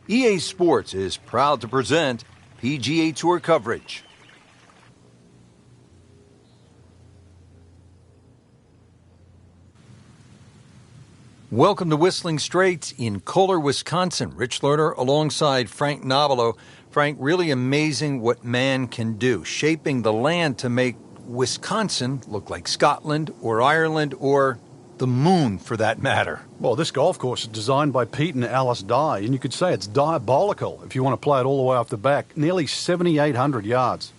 EA Sports is proud to present PGA Tour coverage. Welcome to Whistling Straits in Kohler, Wisconsin. Rich Lerner alongside Frank Novelo. Frank, really amazing what man can do, shaping the land to make Wisconsin look like Scotland or Ireland or the moon, for that matter. Well, this golf course is designed by Pete and Alice Dye, and you could say it's diabolical if you want to play it all the way off the back. Nearly 7,800 yards.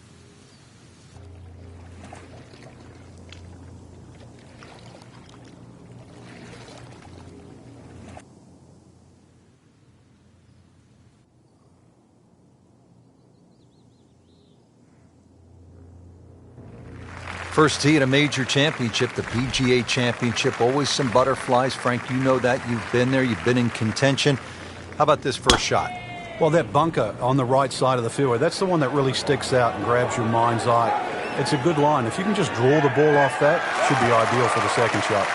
First tee at a major championship, the PGA Championship. Always some butterflies. Frank, you know that. You've been there. You've been in contention. How about this first shot? Well, that bunker on the right side of the fairway, that's the one that really sticks out and grabs your mind's eye. It's a good line. If you can just draw the ball off that, it should be ideal for the second shot.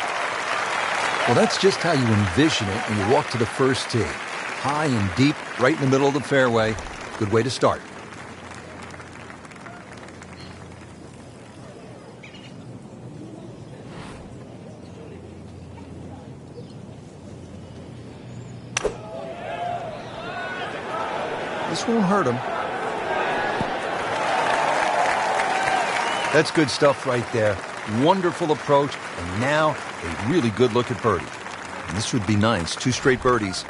Well, that's just how you envision it when you walk to the first tee. High and deep, right in the middle of the fairway. Good way to start. This won't hurt him. That's good stuff right there. Wonderful approach, and now a really good look at birdie. And this would be nice. 2 straight birdies.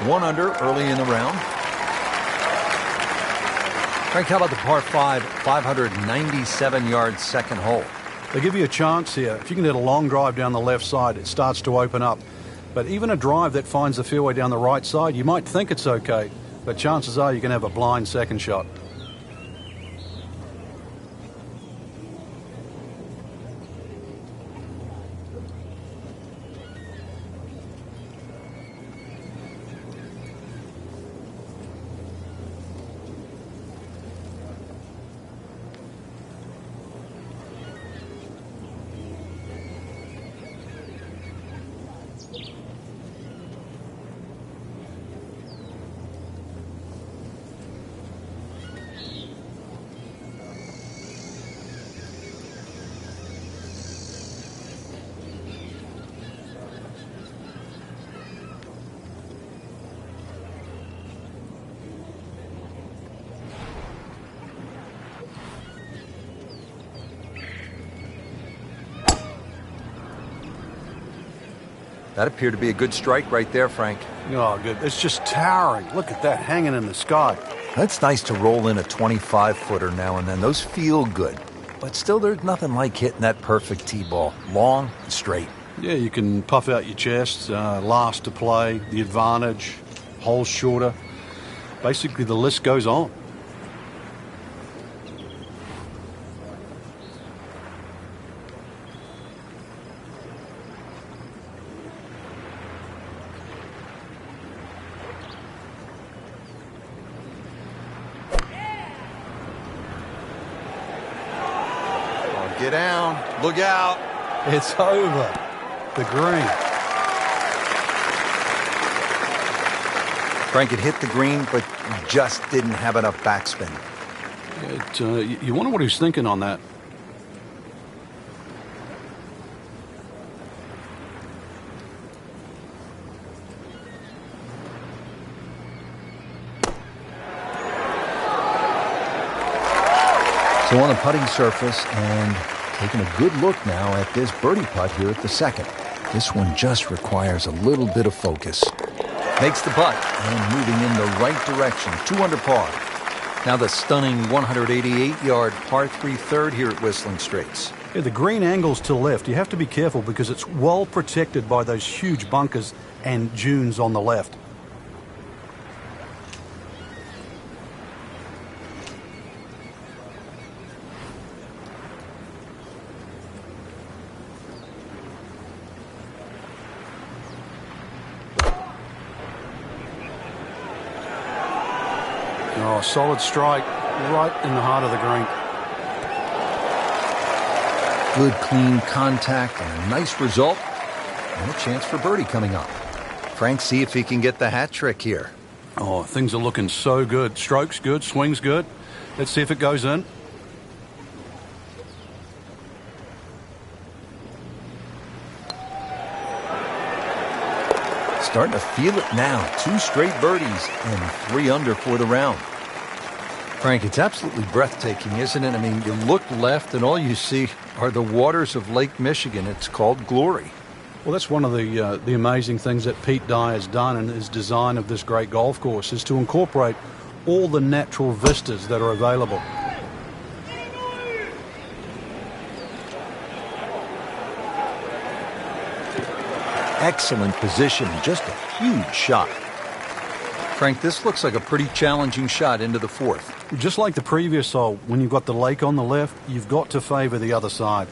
One under early in the round. Frank, how about the par 5, 597-yard second hole? They give you a chance here. If you can hit a long drive down the left side, it starts to open up. But even a drive that finds the fairway down the right side, you might think it's okay, but chances are you can have a blind second shot. That appeared to be a good strike right there, Frank. Oh, good. It's just towering. Look at that hanging in the sky. That's nice to roll in a 25-footer now and then. Those feel good. But still, there's nothing like hitting that perfect tee ball. Long and straight. Yeah, you can puff out your chest, last to play, the advantage, holes shorter. Basically, the list goes on. Get down. Look out. It's over. The green. Frank had hit the green, but just didn't have enough backspin. You wonder what he's thinking on that. So on the putting surface, and taking a good look now at this birdie putt here at the second. This one just requires a little bit of focus. Makes the putt and moving in the right direction. 2 under par. Now the stunning 188-yard par 3 third here at Whistling Straits. Yeah, the green angles to the left. You have to be careful because it's well protected by those huge bunkers and dunes on the left. Oh, solid strike right in the heart of the green. Good, clean contact and a nice result. And a chance for birdie coming up. Frank, see if he can get the hat trick here. Oh, things are looking so good. Stroke's good, swing's good. Let's see if it goes in. Starting to feel it now. 2 straight birdies and 3 under for the round. Frank, it's absolutely breathtaking, isn't it? I mean, you look left and all you see are the waters of Lake Michigan. It's called glory. Well, that's one of the amazing things that Pete Dye has done in his design of this great golf course, is to incorporate all the natural vistas that are available. Excellent position, just a huge shot. Frank, this looks like a pretty challenging shot into the 4th. Just like the previous hole, when you've got the lake on the left, you've got to favor the other side.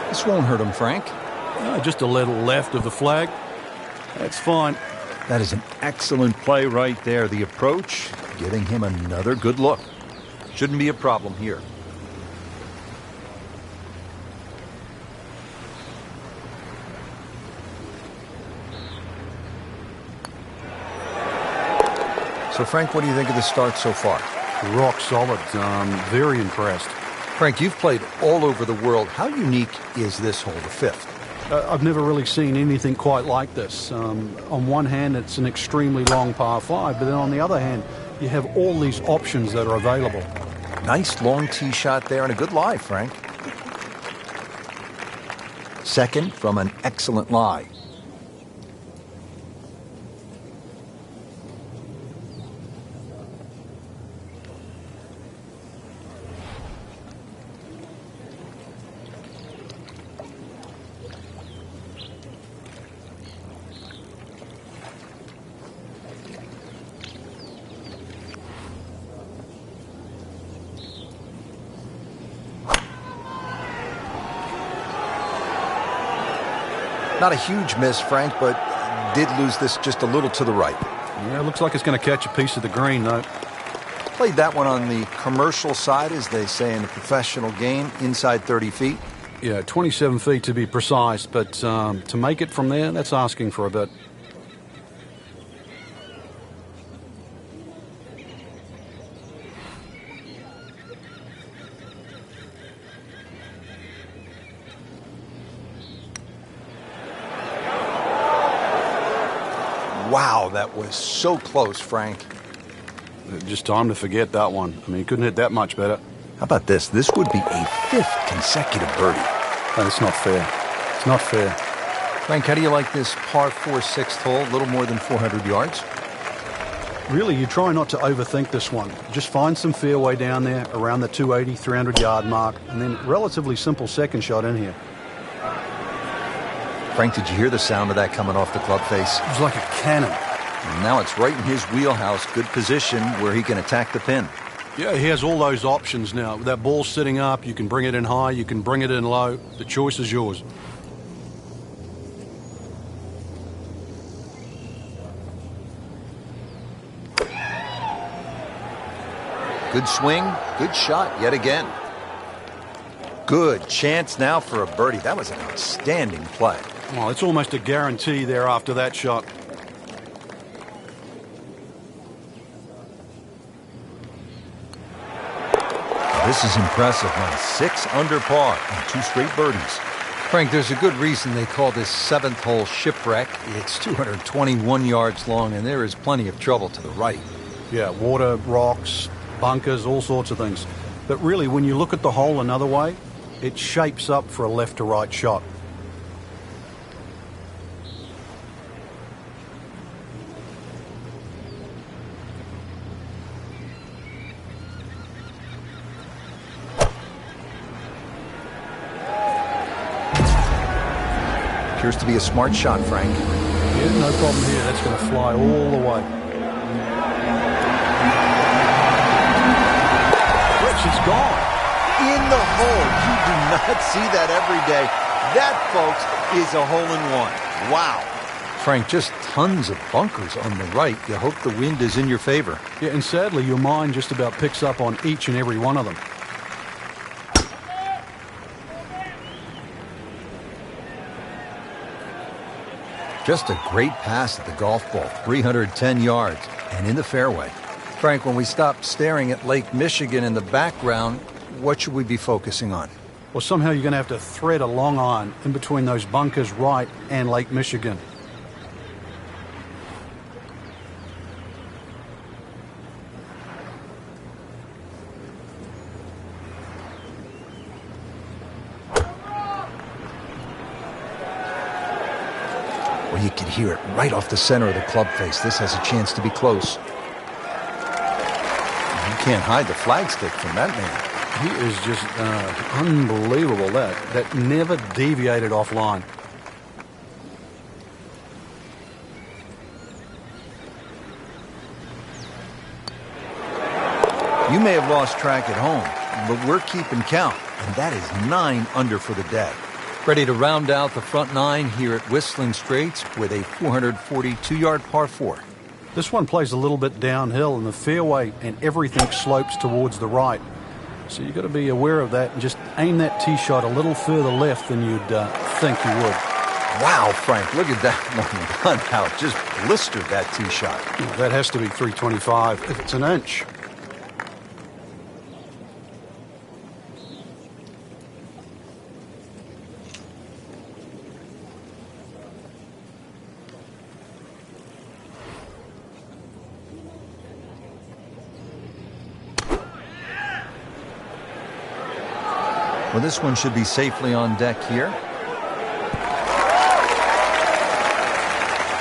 This won't hurt him, Frank. Just a little left of the flag. That's fine. That is an excellent play right there. The approach, giving him another good look. Shouldn't be a problem here. So, Frank, what do you think of the start so far? Rock solid. Very impressed. Frank, you've played all over the world. How unique is this hole, the 5th? I've never really seen anything quite like this. On one hand, it's an extremely long par 5, but then on the other hand, you have all these options that are available. Nice long tee shot there and a good lie, Frank. Second from an excellent lie. Not a huge miss, Frank, but did lose this just a little to the right. Yeah, it looks like it's going to catch a piece of the green, though. Played that one on the commercial side, as they say in the professional game, inside 30 feet. Yeah, 27 feet to be precise, but to make it from there, that's asking for a bit. Wow, that was so close, Frank. Just time to forget that one. I mean, he couldn't hit that much better. How about this? This would be a 5th consecutive birdie. That's not fair. It's not fair. Frank, how do you like this par 4 6th hole? A little more than 400 yards. Really, you try not to overthink this one. Just find some fairway down there around the 280, 300-yard mark, and then relatively simple second shot in here. Frank, did you hear the sound of that coming off the club face? It was like a cannon. And now it's right in his wheelhouse. Good position where he can attack the pin. Yeah, he has all those options now. With that ball sitting up, you can bring it in high, you can bring it in low. The choice is yours. Good swing, good shot yet again. Good chance now for a birdie. That was an outstanding play. Well, it's almost a guarantee there after that shot. This is impressive. Now 6 under par and 2 straight birdies. Frank, there's a good reason they call this 7th hole shipwreck. It's 221 yards long, and there is plenty of trouble to the right. Yeah, water, rocks, bunkers, all sorts of things. But really, when you look at the hole another way, it shapes up for a left to right shot. Appears to be a smart shot, Frank. Yeah, no problem here. That's going to fly all the way. Rich is gone. in the hole. You do not see that every day. That, folks, is a hole-in-one. Wow. Frank, just tons of bunkers on the right. You hope the wind is in your favor. Yeah, and sadly, your mind just about picks up on each and every one of them. Just a great pass at the golf ball, 310 yards, and in the fairway. Frank, when we stop staring at Lake Michigan in the background, what should we be focusing on? Well, somehow you're going to have to thread a long iron in between those bunkers right and Lake Michigan. Well, you can hear it right off the center of the club face. This has a chance to be close. You can't hide the flagstick from that man. He is just unbelievable. That never deviated offline. You may have lost track at home, but we're keeping count, and that is 9 under for the day. Ready to round out the front 9 here at Whistling Straits with a 442-yard par 4. This one plays a little bit downhill, and the fairway and everything slopes towards the right. So you've got to be aware of that and just aim that tee shot a little further left than you'd think you would. Wow, Frank, look at that one run out. Just blistered that tee shot. That has to be 325 if it's an inch. Well, this one should be safely on deck here.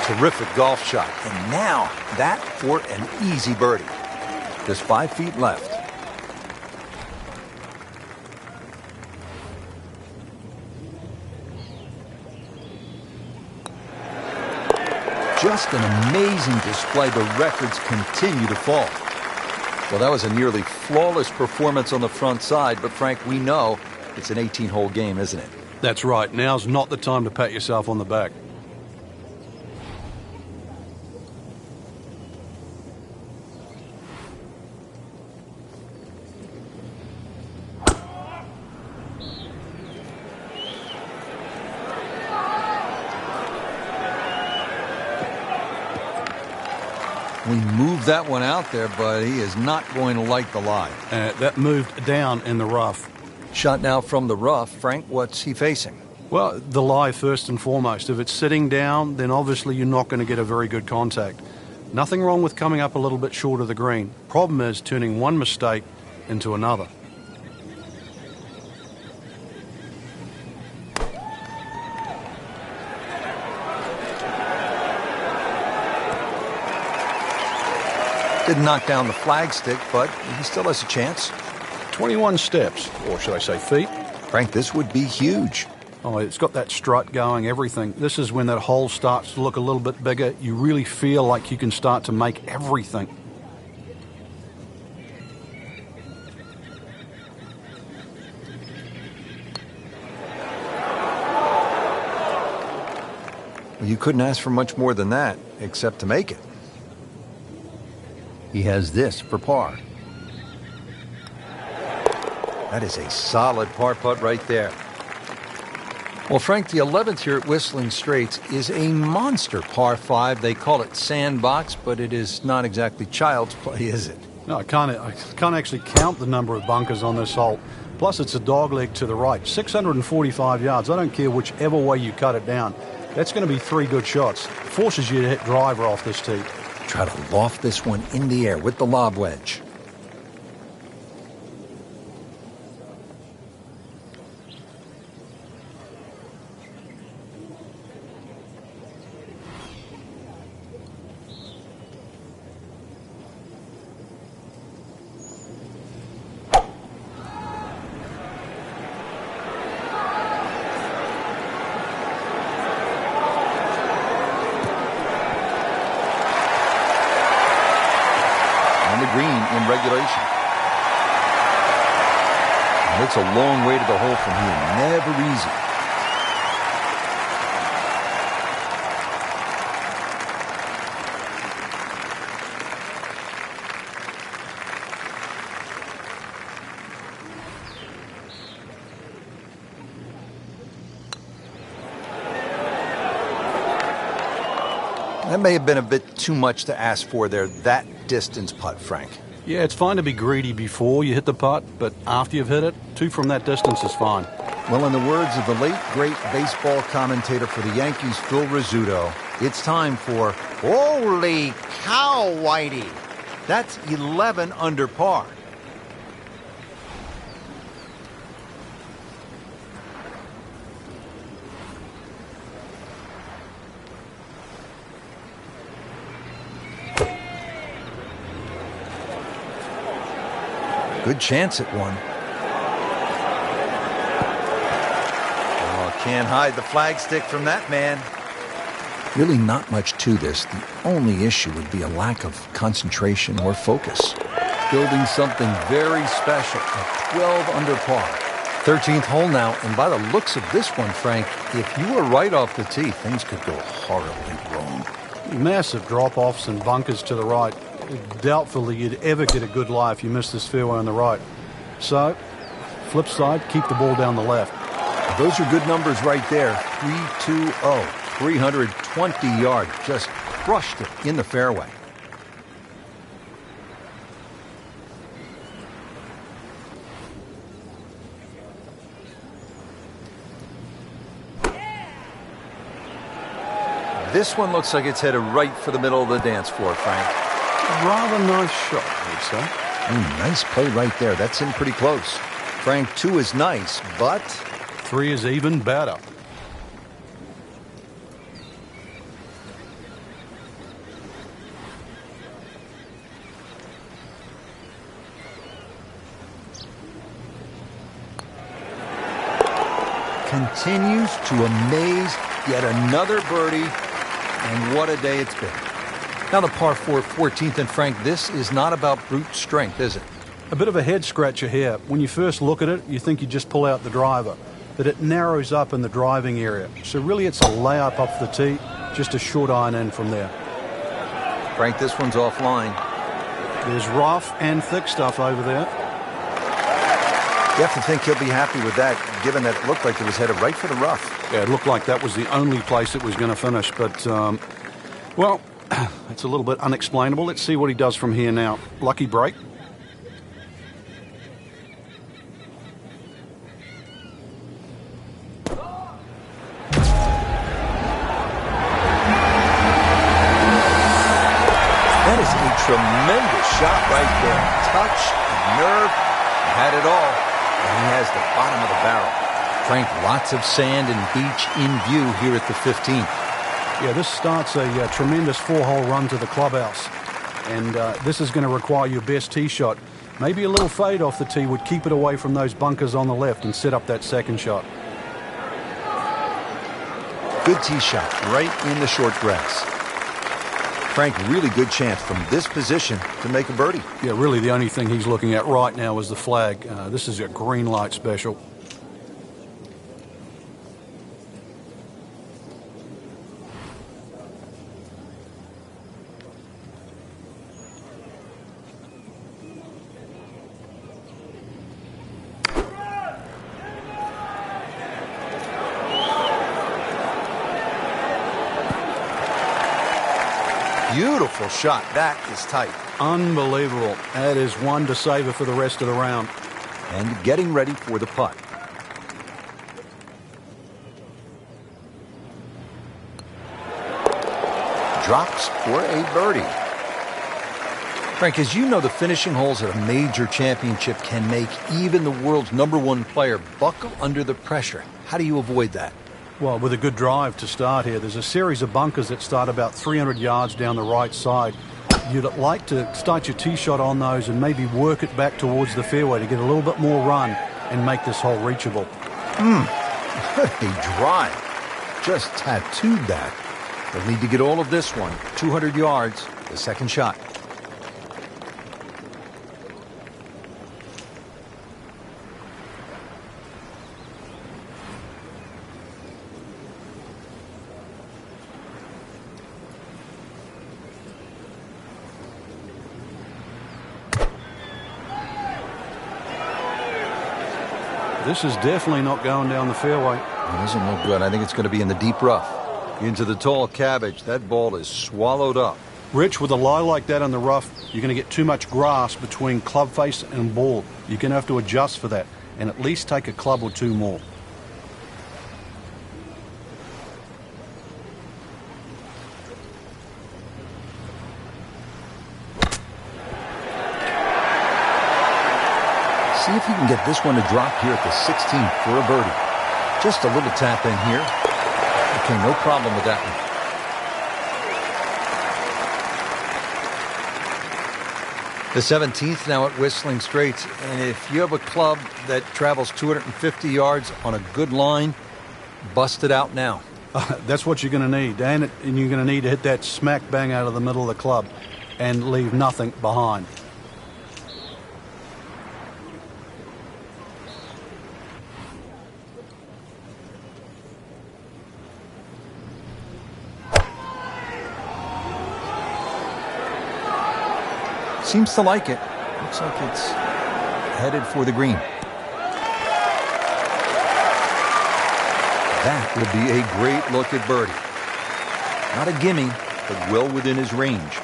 Terrific golf shot. And now that for an easy birdie. Just 5 feet left. Just an amazing display. The records continue to fall. Well, that was a nearly flawless performance on the front side, but Frank, we know it's an 18-hole game, isn't it? That's right. Now's not the time to pat yourself on the back. We moved that one out there, but he is not going to like the lie. That moved down in the rough. Shot now from the rough. Frank, what's he facing? Well, the lie first and foremost. If it's sitting down, then obviously you're not going to get a very good contact. Nothing wrong with coming up a little bit short of the green. Problem is turning one mistake into another. Didn't knock down the flagstick, but he still has a chance. 21 steps, or should I say feet. Frank, this would be huge. Oh, it's got that strut going, everything. This is when that hole starts to look a little bit bigger. You really feel like you can start to make everything. Well, you couldn't ask for much more than that, except to make it. He has this for par. That is a solid par putt right there. Well, Frank, the 11th here at Whistling Straits is a monster par 5. They call it sandbox, but it is not exactly child's play, is it? No, I can't actually count the number of bunkers on this hole. Plus, it's a dogleg to the right. 645 yards. I don't care whichever way you cut it down. That's going to be 3 good shots. Forces you to hit driver off this tee. Try to loft this one in the air with the lob wedge. Green in regulation. It's a long way to the hole from here. Never easy. That may have been a bit too much to ask for there, that distance putt, Frank. Yeah, it's fine to be greedy before you hit the putt, but after you've hit it, 2 from that distance is fine. Well, in the words of the late, great baseball commentator for the Yankees, Phil Rizzuto, it's time for holy cow, Whitey. That's 11 under par. Good chance at one. Oh, can't hide the flagstick from that man. Really not much to this. The only issue would be a lack of concentration or focus. Building something very special at 12 under par. 13th hole now, and by the looks of this one, Frank, if you were right off the tee, things could go horribly wrong. Massive drop-offs and bunkers to the right. Doubtfully you'd ever get a good lie if you missed this fairway on the right. So, flip side, keep the ball down the left. Those are good numbers right there. 320, 320 yards. Just crushed it in the fairway. This one looks like it's headed right for the middle of the dance floor, Frank. Rather nice shot, I would say. Nice play right there. That's in pretty close. Frank, 2 is nice, but 3 is even better. continues to amaze. Yet another birdie, and what a day it's been. Now the par 4, 14th, and Frank, this is not about brute strength, is it? A bit of a head scratcher here. When you first look at it, you think you just pull out the driver, but it narrows up in the driving area. So really it's a layup off the tee, just a short iron in from there. Frank, this one's offline. There's rough and thick stuff over there. You have to think he'll be happy with that, given that it looked like it was headed right for the rough. Yeah, it looked like that was the only place it was going to finish, but, well, it's a little bit unexplainable. Let's see what he does from here now. Lucky break. That is a tremendous shot right there. Touch, nerve, he had it all. And he has the bottom of the barrel. Frank, lots of sand and beach in view here at the 15th. Yeah, this starts a tremendous 4-hole run to the clubhouse. And this is going to require your best tee shot. Maybe a little fade off the tee would keep it away from those bunkers on the left and set up that second shot. Good tee shot right in the short grass. Frank, really good chance from this position to make a birdie. Yeah, really the only thing he's looking at right now is the flag. This is a green light special. Beautiful shot. That is tight. Unbelievable. That is one to savor for the rest of the round. And getting ready for the putt. Drops for a birdie. Frank, as you know, the finishing holes at a major championship can make even the world's #1 player buckle under the pressure. How do you avoid that? Well, with a good drive to start here, there's a series of bunkers that start about 300 yards down the right side. You'd like to start your tee shot on those and maybe work it back towards the fairway to get a little bit more run and make this hole reachable. What a drive. Just tattooed that. They'll need to get all of this one. 200 yards, the second shot. This is definitely not going down the fairway. It doesn't look good. I think it's going to be in the deep rough. Into the tall cabbage. That ball is swallowed up. Rich, with a lie like that in the rough, you're going to get too much grass between club face and ball. You're going to have to adjust for that and at least take a club or two more. See if you can get this one to drop here at the 16th for a birdie. Just a little tap in here. Okay, no problem with that one. The 17th now at Whistling Straits. And if you have a club that travels 250 yards on a good line, bust it out now. That's what you're going to need, Dan. And you're going to need to hit that smack bang out of the middle of the club and leave nothing behind. Seems to like it. Looks like it's headed for the green. That would be a great look at birdie. Not a gimme, but well within his range.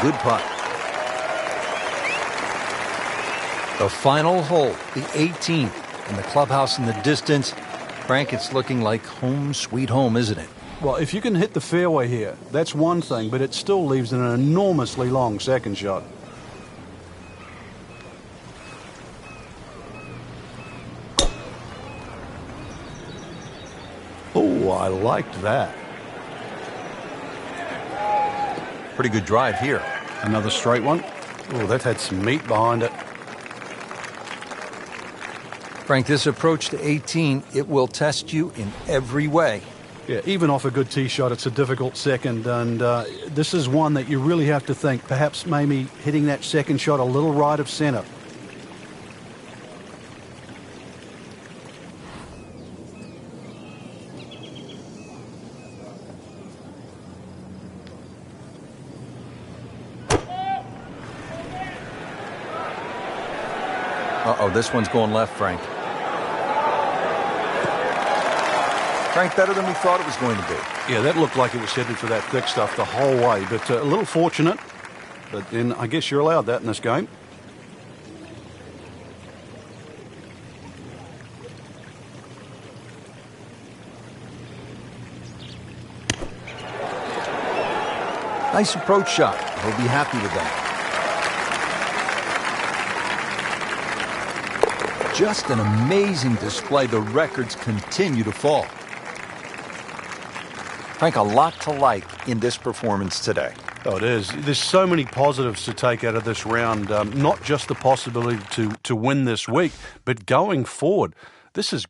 Good putt. The final hole, the 18th, and the clubhouse in the distance. Frank, it's looking like home sweet home, isn't it? Well, if you can hit the fairway here, that's one thing, but it still leaves an enormously long second shot. Oh, I liked that. Pretty good drive here. Another straight one. Oh, that had some meat behind it. Frank, this approach to 18, it will test you in every way. Yeah, even off a good tee shot, it's a difficult second, and this is one that you really have to think, perhaps maybe hitting that second shot a little right of center. Uh-oh, this one's going left, Frank. Frank, better than we thought it was going to be. Yeah, that looked like it was headed for that thick stuff the whole way, but a little fortunate. But then I guess you're allowed that in this game. Nice approach shot. He'll be happy with that. Just an amazing display. The records continue to fall. Frank, a lot to like in this performance today. Oh, it is. There's so many positives to take out of this round. Not just the possibility to win this week, but going forward. This is